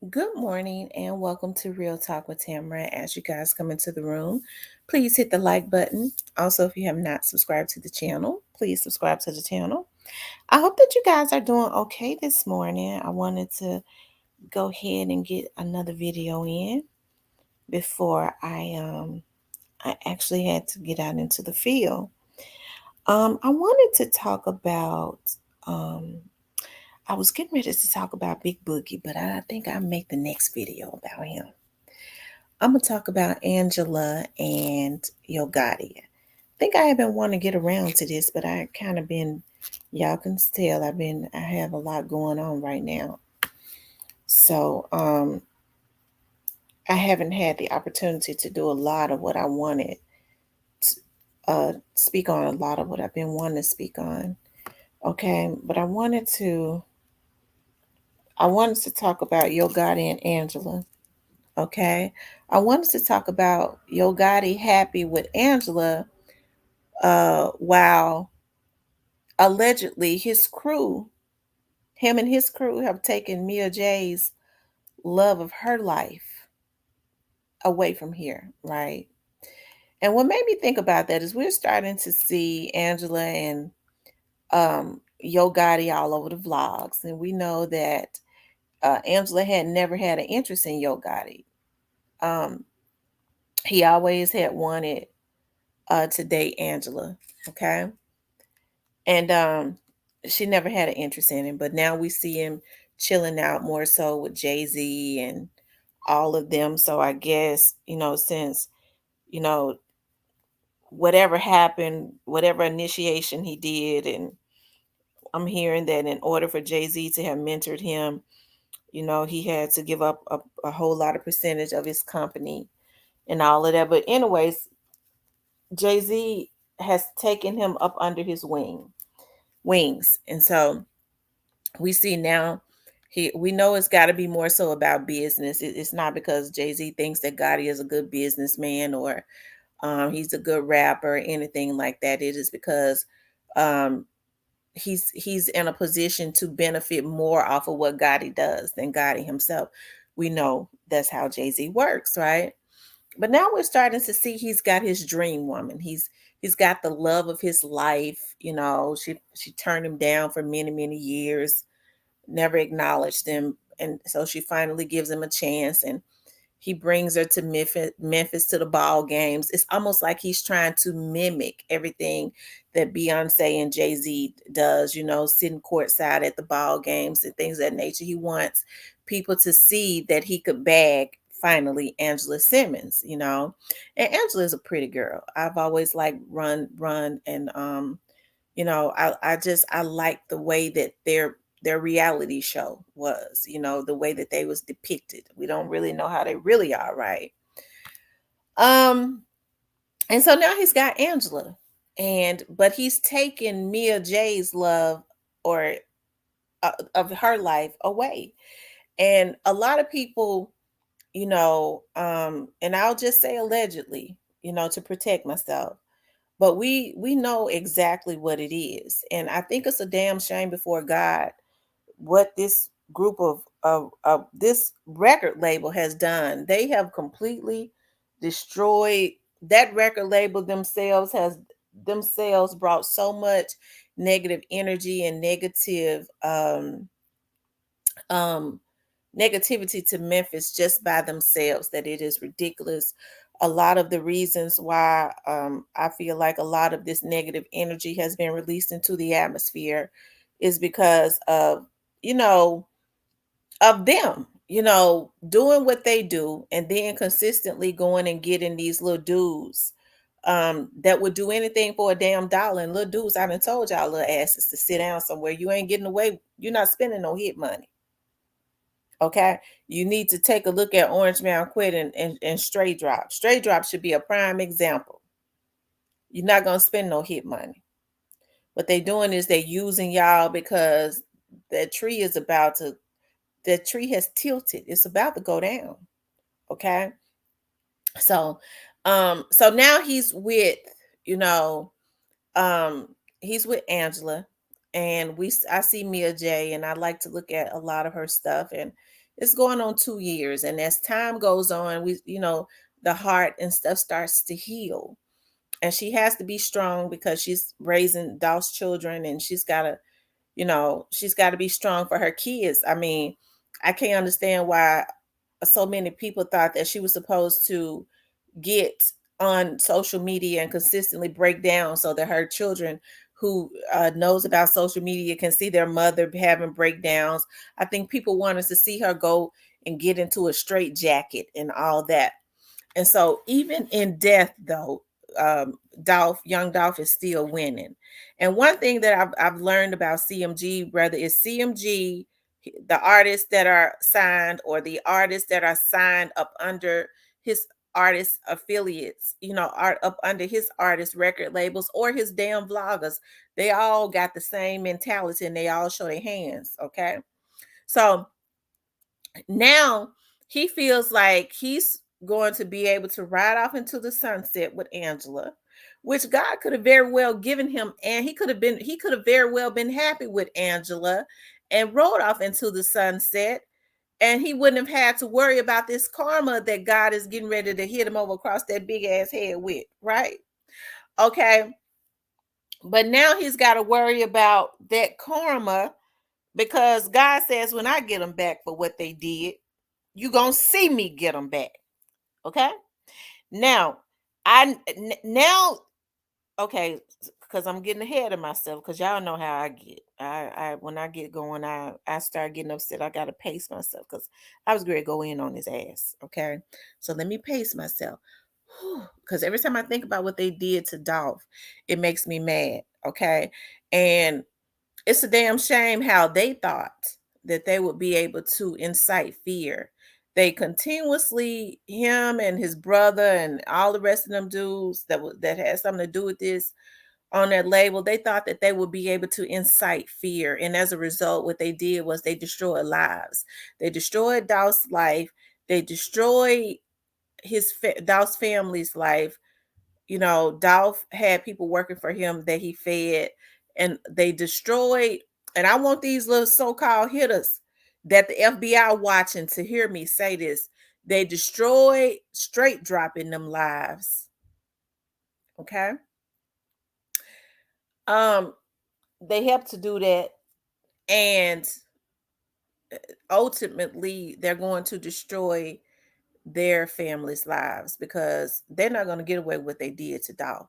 Good morning and welcome to Real Talk with Tamara. As you guys come into the room, please hit the like button. Also, if you have not subscribed to the channel, please subscribe to the channel. I hope that you guys are doing okay this morning. I wanted to go ahead and get another video in before I actually had to get out into the field. I wanted to talk about um I was getting ready to talk about Big Boogie, but I think I'll make the next video about him. I'm gonna talk about Angela and Yo Gotti. I think I have been wanting to get around to this, but I kind of been, y'all can tell I have a lot going on right now. So I haven't had the opportunity to do a lot of what I wanted to speak on, a lot of what I've been wanting to speak on. Okay, but I wanted to talk about Yo Gotti and Angela. Okay, I wanted to talk about Yo Gotti happy with Angela while allegedly him and his crew have taken Mia J's love of her life away from here, right? And what made me think about that is we're starting to see Angela and Yo Gotti all over the vlogs, and we know that Angela had never had an interest in Yo Gotti. Um, he always had wanted to date Angela, okay, and she never had an interest in him. But now we see him chilling out more so with Jay-Z and all of them. So I guess, since, you know, whatever happened, whatever initiation he did, and I'm hearing that in order for Jay-Z to have mentored him, he had to give up a whole lot of percentage of his company and all of that. But anyways, Jay-Z has taken him up under his wings. And so we see now we know it's got to be more so about business. It's not because Jay-Z thinks that Gotti is a good businessman or he's a good rapper or anything like that. It is because um, he's in a position to benefit more off of what Gotti does than Gotti himself. We know that's how Jay-Z works, right? But now we're starting to see he's got his dream woman. He's got the love of his life. She turned him down for many years, never acknowledged him, and so she finally gives him a chance, and he brings her to Memphis to the ball games. It's almost like he's trying to mimic everything that Beyonce and Jay-Z does, sitting courtside at the ball games and things of that nature. He wants people to see that he could bag finally Angela Simmons, And Angela is a pretty girl. I've always liked Run and I like the way that their reality show was, the way that they was depicted. We don't really know how they really are, right? Um, and so now he's got Angela, but he's taken Mia J's love or of her life away. And a lot of people, and I'll just say allegedly, to protect myself, but we know exactly what it is. And I think it's a damn shame before God what this group of this record label has done. They have completely destroyed that record label. Themselves brought so much negative energy and um negativity to Memphis just by themselves, that it is ridiculous. A lot of the reasons why I feel like a lot of this negative energy has been released into the atmosphere is because you know, of them, doing what they do and then consistently going and getting these little dudes that would do anything for a damn dollar. And little dudes, I done told y'all little asses to sit down somewhere. You ain't getting away. You're not spending no hit money. Okay, you need to take a look at Orange Mound Quit and Stray Drop. Stray Drop should be a prime example. You're not gonna spend no hit money. What they doing is they using y'all because that tree is about to. That tree has tilted. It's about to go down. Okay, so now you know, um, he's with Angela, and I see Mia J, and I like to look at a lot of her stuff, and It's going on 2 years. And as time goes on, the heart and stuff starts to heal. And she has to be strong because she's raising Dolph's children, and she's got to be strong for her kids. I mean, I can't understand why so many people thought that she was supposed to get on social media and consistently break down so that her children who knows about social media can see their mother having breakdowns. I think people wanted to see her go and get into a straight jacket and all that. And so even in death, though, young Dolph is still winning. And one thing that I've learned about CMG, whether it's CMG, the artists that are signed, or the artists that are signed up under his artist affiliates, art up under his artist record labels, or his damn vloggers, they all got the same mentality and they all show their hands. Okay. So now he feels like he's going to be able to ride off into the sunset with Angela, which God could have very well given him, and he could have very well been happy with Angela and rode off into the sunset, and he wouldn't have had to worry about this karma that God is getting ready to hit him over across that big ass head with, right? Okay. But now he's got to worry about that karma, because God says, when I get them back for what they did, you gonna see me get them back. Okay. Now, now, okay, because I'm getting ahead of myself, because y'all know how I get. I when I get going, I start getting upset. I gotta pace myself because I was going to go in on his ass. Okay. So let me pace myself. Because every time I think about what they did to Dolph, it makes me mad. Okay. And it's a damn shame how they thought that they would be able to incite fear. They continuously, him and his brother and all the rest of them dudes that had something to do with this on that label, they thought that they would be able to incite fear. And as a result, what they did was they destroyed lives. They destroyed Dolph's life. They destroyed Dolph's family's life. Dolph had people working for him that he fed, and they destroyed. And I want these little so-called hitters that the FBI watching to hear me say this. They destroyed straight dropping them lives. Okay. Um, they helped to do that, and ultimately they're going to destroy their families' lives because they're not going to get away with what they did to Dolph.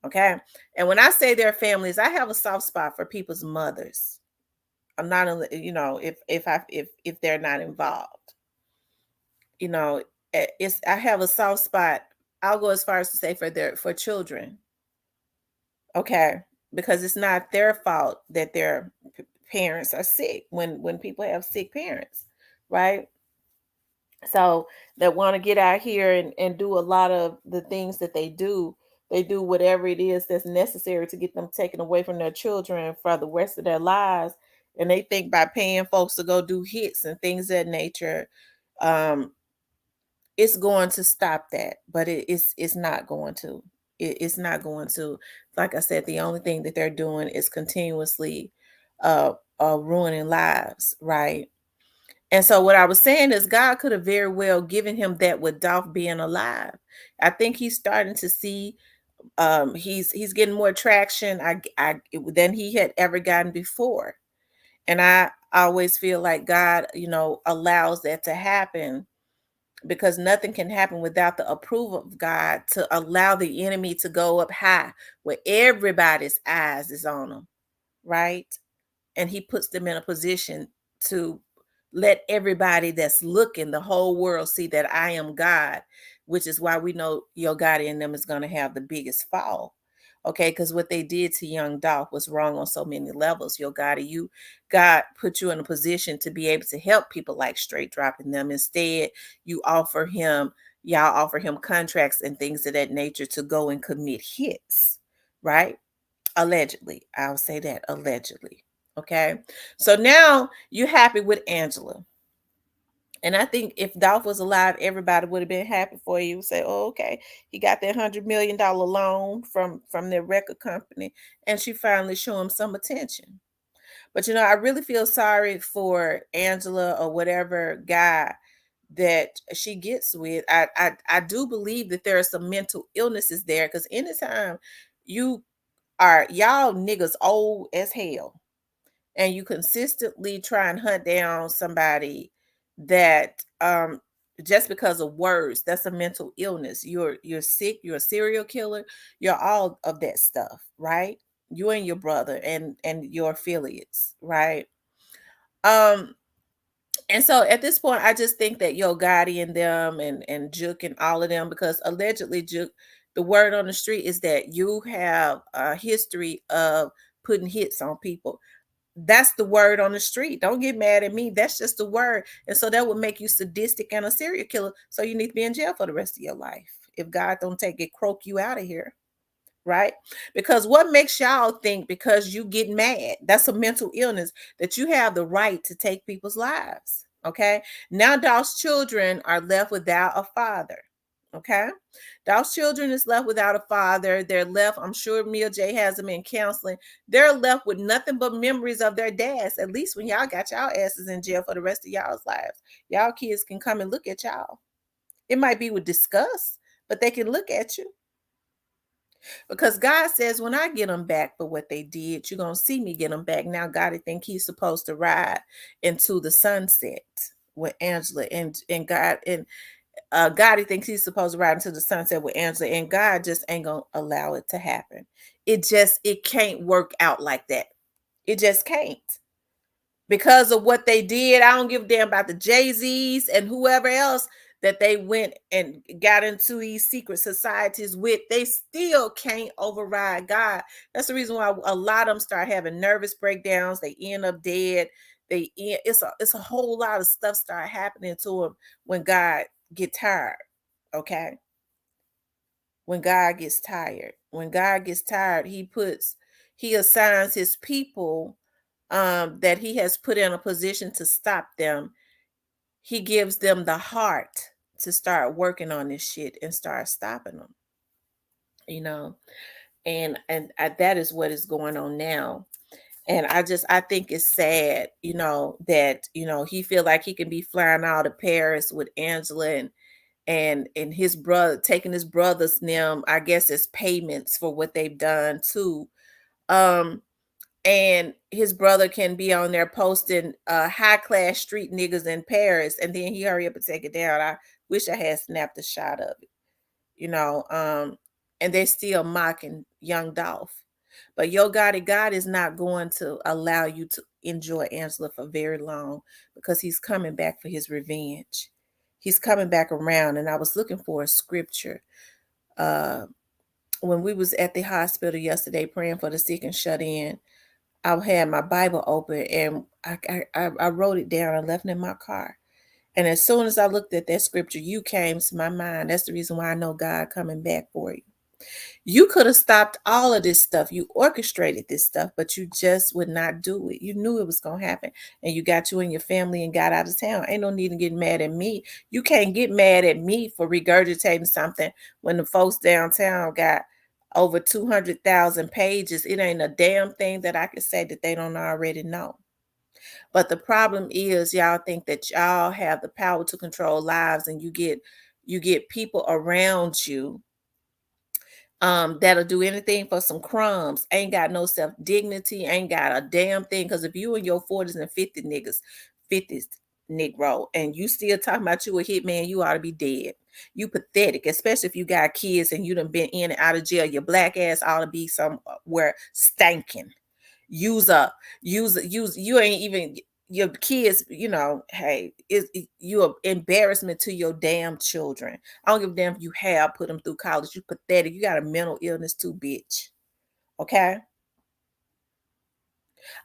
Okay. And when I say their families, I have a soft spot for people's mothers. I'm not, if they're not involved, you know, I have a soft spot. I'll go as far as to say for children. Okay. Because it's not their fault that their parents are sick when people have sick parents, right? So that want to get out here and do a lot of the things that they do whatever it is that's necessary to get them taken away from their children for the rest of their lives. And they think by paying folks to go do hits and things of that nature, um, it's going to stop that. But it's not going to. It's not going to. Like I said, the only thing that they're doing is continuously ruining lives, right? And so what I was saying is God could have very well given him that with Dolph being alive. I think he's starting to see he's getting more traction than he had ever gotten before. And I always feel like God, allows that to happen because nothing can happen without the approval of God to allow the enemy to go up high where everybody's eyes is on him, right? And he puts them in a position to let everybody that's looking, the whole world, see that I am God, which is why we know your God in them is going to have the biggest fall. Okay, because what they did to young Dolph was wrong on so many levels. God put you in a position to be able to help people like straight dropping them. Instead, y'all offer him contracts and things of that nature to go and commit hits, right? Allegedly. I'll say that allegedly. Okay. So now you're happy with Angela. And I think if Dolph was alive, everybody would have been happy for you. Say, oh, okay, he got that $100 million loan from their record company, and she finally showed him some attention. But I really feel sorry for Angela or whatever guy that she gets with. I do believe that there are some mental illnesses there, because anytime you y'all niggas old as hell and you consistently try and hunt down somebody that just because of words, that's a mental illness. You're sick, you're a serial killer, you're all of that stuff, right? You and your brother and your affiliates, right? um and so at this point, I just think that Yo Gotti and them and Juke and all of them, because allegedly Juke, the word on the street is that you have a history of putting hits on people. That's the word on the street. Don't get mad at me. That's just the word. And so that would make you sadistic and a serial killer. So you need to be in jail for the rest of your life. If God don't take it, croak you out of here. Right? Because what makes y'all think because you get mad, that's a mental illness, that you have the right to take people's lives. Okay. Now those children are left without a father. Okay. Those children is left without a father. They're left, I'm sure Mia J has them in counseling. They're left with nothing but memories of their dads. At least when y'all got y'all asses in jail for the rest of y'all's lives, y'all kids can come and look at y'all. It might be with disgust, but they can look at you. Because God says, when I get them back for what they did, you're going to see me get them back. Now, God, I think he's supposed to ride into the sunset with Angela and God. And God, he thinks he's supposed to ride into the sunset with Angela. And God just ain't going to allow it to happen. It can't work out like that. It just can't, because of what they did. I don't give a damn about the Jay-Z's and whoever else that they went and got into these secret societies with. They still can't override God. That's the reason why a lot of them start having nervous breakdowns. They end up dead. It's a whole lot of stuff start happening to them when God get tired. Okay. When God gets tired. When God gets tired, he assigns his people that he has put in a position to stop them. He gives them the heart to start working on this shit and start stopping them. You know, that is what is going on now. And I think it's sad, that he feel like he can be flying out of Paris with Angela and his brother, taking his brother's name, I guess, as payments for what they've done too. Um, and his brother can be on there posting high class street niggas in Paris, and then he hurry up and take it down. I wish I had snapped a shot of it, you know. And they're still mocking young Dolph. But Yo Gotti, God is not going to allow you to enjoy Angela for very long, because he's coming back for his revenge. He's coming back around. And I was looking for a scripture. When we was at the hospital yesterday praying for the sick and shut in, I had my Bible open and I wrote it down and left it in my car. And as soon as I looked at that scripture, you came to my mind. That's the reason why I know God coming back for you. You could have stopped all of this stuff. You orchestrated this stuff, but you just would not do it. You knew it was going to happen. And you got you and your family and got out of town. Ain't no need to get mad at me. You can't get mad at me for regurgitating something when the folks downtown got over 200,000 pages. It ain't a damn thing that I could say that they don't already know. But the problem is, y'all think that y'all have the power to control lives, and you get people around you that'll do anything for some crumbs, ain't got no self-dignity, ain't got a damn thing. Because if you in your 40s and 50s Negro, and you still talking about you a hitman, you ought to be dead. You pathetic, especially if you got kids and you done been in and out of jail. Your black ass ought to be somewhere stanking. Use up, use. You ain't even your kids. Hey, you're embarrassment to your damn children. I don't give a damn if you have put them through college. You pathetic. You got a mental illness too, bitch. Okay.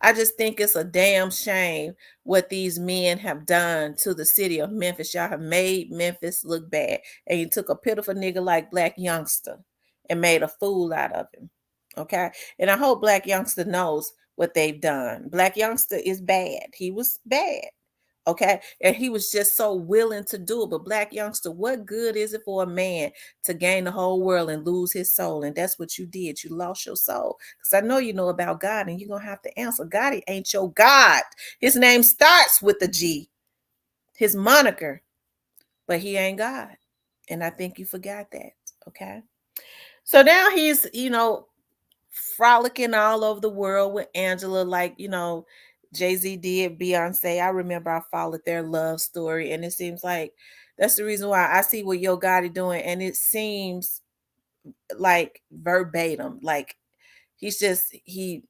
I just think it's a damn shame what these men have done to the city of Memphis. Y'all have made Memphis look bad. And you took a pitiful nigga like Black Youngster and made a fool out of him. Okay. And I hope Black Youngster knows what they've done. Black Youngster is bad. He was bad. Okay. And he was just so willing to do it. But black youngster, what good is it for a man to gain the whole world and lose his soul? And that's what you did. You lost your soul. Because I know you know about God and you're going to have to answer. God ain't your God. His name starts with a G, his moniker, but he ain't God. And I think you forgot that. Okay. So now he's, frolicking all over the world with Angela, like, Jay-Z did Beyonce. I remember I followed their love story, and it seems like that's the reason why I see what Yo Gotti doing, and it seems like verbatim. Like he's just he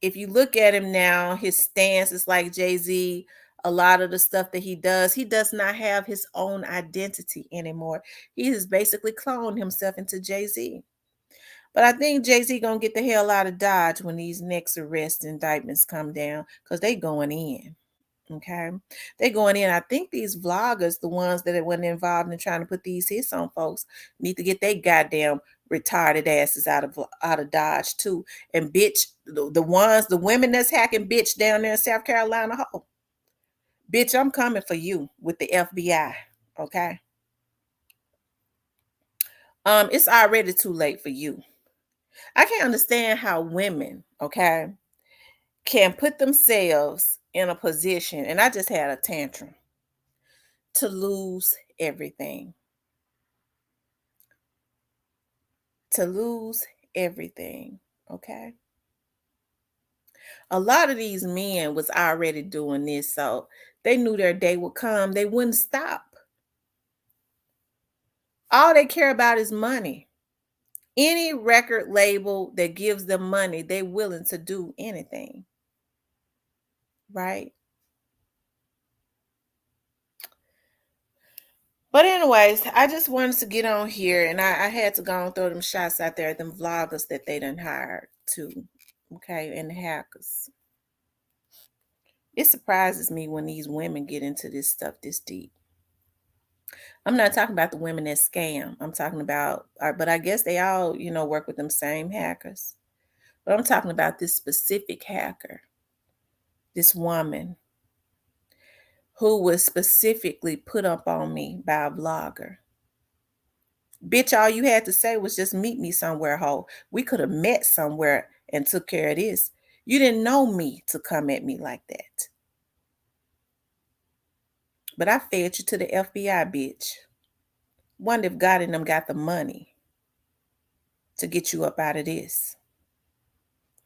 if you look at him now, his stance is like Jay-Z. A lot of the stuff that he does not have his own identity anymore. He has basically cloned himself into Jay-Z. But I think Jay-Z gonna get the hell out of Dodge when these next arrest indictments come down, because they going in. Okay. They going in. I think these vloggers, the ones that were involved in trying to put these hits on folks, need to get their goddamn retarded asses out of Dodge too. And bitch, the women that's hacking bitch down there in South Carolina, bitch, I'm coming for you with the FBI. Okay. It's already too late for you. I can't understand how women, okay, can put themselves in a position, and I just had a tantrum, to lose everything. To lose everything. Okay. A lot of these men was already doing this, so they knew their day would come. They wouldn't stop. All they care about is money. Any record label that gives them money, they're willing to do anything. Right? But anyways, I just wanted to get on here, and I had to go and throw them shots out there at them vloggers that they done hired too. Okay, and the hackers. It surprises me when these women get into this stuff this deep. I'm not talking about the women that scam. I'm talking about, but I guess they all, work with them same hackers. But I'm talking about this specific hacker, this woman who was specifically put up on me by a vlogger. Bitch, all you had to say was just meet me somewhere, ho. We could have met somewhere and took care of this. You didn't know me to come at me like that. But I fed you to the FBI, bitch. Wonder if God and them got the money to get you up out of this.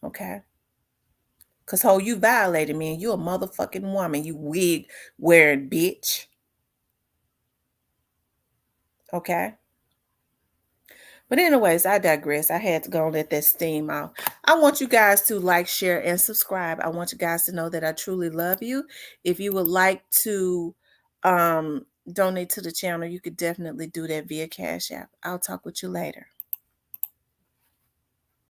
Okay? Because, ho, you violated me and you a motherfucking woman, you wig wearing bitch. Okay? But anyways, I digress. I had to go and let that steam out. I want you guys to like, share, and subscribe. I want you guys to know that I truly love you. If you would like to donate to the channel, you could definitely do that via Cash App. I'll talk with you later.